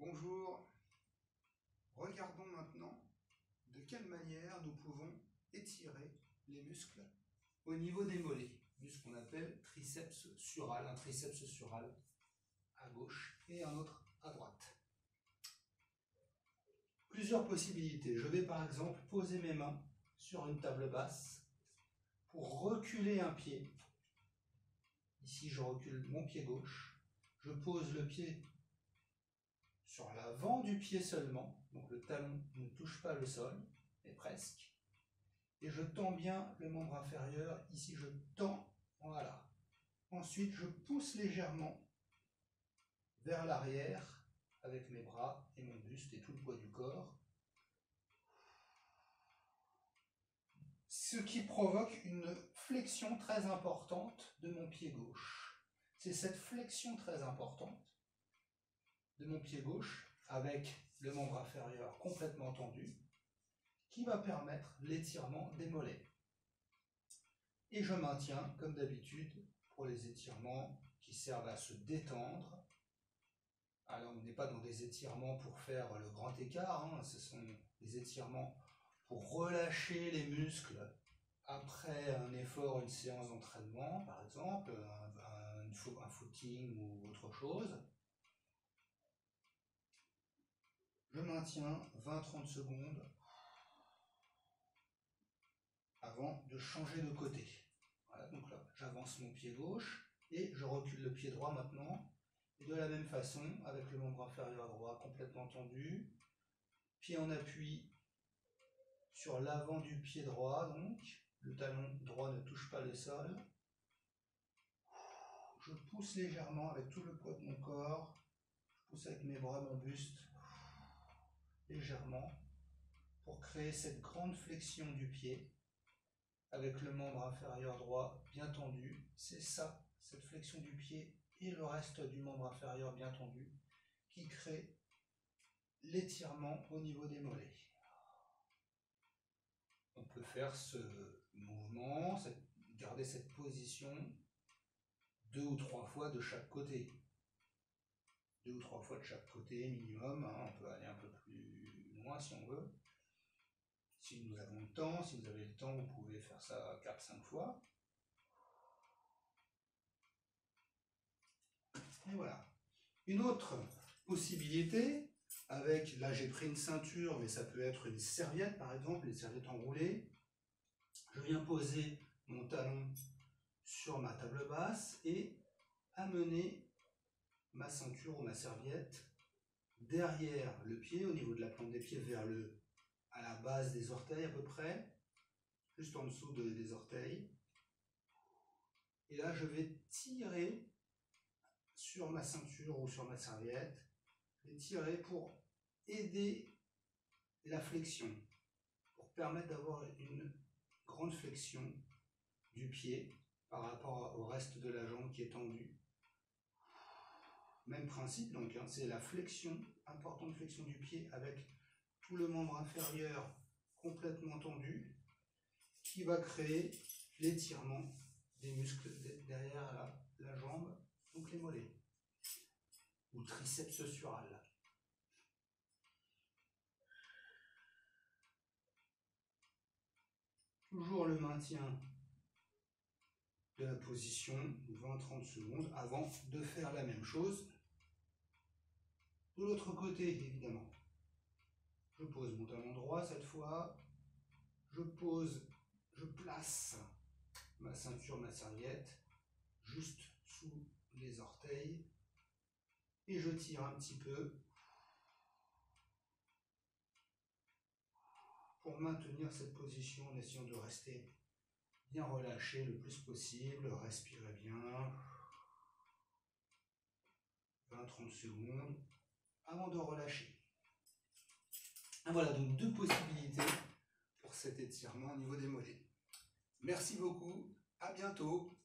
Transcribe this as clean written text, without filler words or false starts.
Bonjour, regardons maintenant de quelle manière nous pouvons étirer les muscles au niveau des mollets, muscle qu'on appelle triceps sural, un triceps sural à gauche et un autre à droite. Plusieurs possibilités. Je vais par exemple poser mes mains sur une table basse pour reculer un pied. Ici je recule mon pied gauche, je pose le pied sur l'avant du pied seulement, donc le talon ne touche pas le sol, mais presque. Et je tends bien le membre inférieur, ici je tends, voilà. Ensuite je pousse légèrement vers l'arrière avec mes bras et mon buste et tout le poids du corps. Ce qui provoque une flexion très importante de mon pied gauche. C'est cette flexion très importante de mon pied gauche avec le membre inférieur complètement tendu qui va permettre l'étirement des mollets. Et je maintiens, comme d'habitude, pour les étirements qui servent à se détendre. Alors, on n'est pas dans des étirements pour faire le grand écart, hein. Ce sont des étirements pour relâcher les muscles après un effort, une séance d'entraînement, par exemple, un footing ou autre chose. Je maintiens 20-30 secondes avant de changer de côté. Voilà, donc là, j'avance mon pied gauche et je recule le pied droit maintenant. Et de la même façon, avec le membre inférieur droit complètement tendu, pied en appui sur l'avant du pied droit, donc le talon droit ne touche pas le sol. Je pousse légèrement avec tout le poids de mon corps, je pousse avec mes bras, mon buste, légèrement, pour créer cette grande flexion du pied, avec le membre inférieur droit bien tendu. C'est ça, cette flexion du pied et le reste du membre inférieur bien tendu, qui crée l'étirement au niveau des mollets. On peut faire ce mouvement, garder cette position 2 ou 3 fois de chaque côté. 2 ou 3 fois de chaque côté minimum, hein. On peut aller un peu plus loin si on veut. Si nous avons le temps, si vous avez le temps, vous pouvez faire ça 4-5 fois. Et voilà. Une autre possibilité, là j'ai pris une ceinture, mais ça peut être une serviette par exemple, une serviette enroulée. Je viens poser mon talon sur ma table basse et amener ma ceinture ou ma serviette derrière le pied, au niveau de la plante des pieds, à la base des orteils à peu près, juste en dessous des orteils. Et là, je vais tirer sur ma ceinture ou sur ma serviette, je vais tirer pour aider la flexion, pour permettre d'avoir une grande flexion du pied par rapport au reste de la jambe qui est tendue. Même principe, donc, hein, c'est la flexion, importante flexion du pied avec tout le membre inférieur complètement tendu qui va créer l'étirement des muscles derrière la jambe, donc les mollets, ou triceps sural. Toujours le maintien de la position 20-30 secondes avant de faire la même chose de l'autre côté, évidemment. Je pose mon talon droit cette fois, je place ma ceinture, ma serviette, juste sous les orteils, et je tire un petit peu pour maintenir cette position en essayant de rester bien relâché le plus possible, respirez bien, 20-30 secondes avant de relâcher. Et voilà donc 2 possibilités pour cet étirement au niveau des mollets. Merci beaucoup, à bientôt.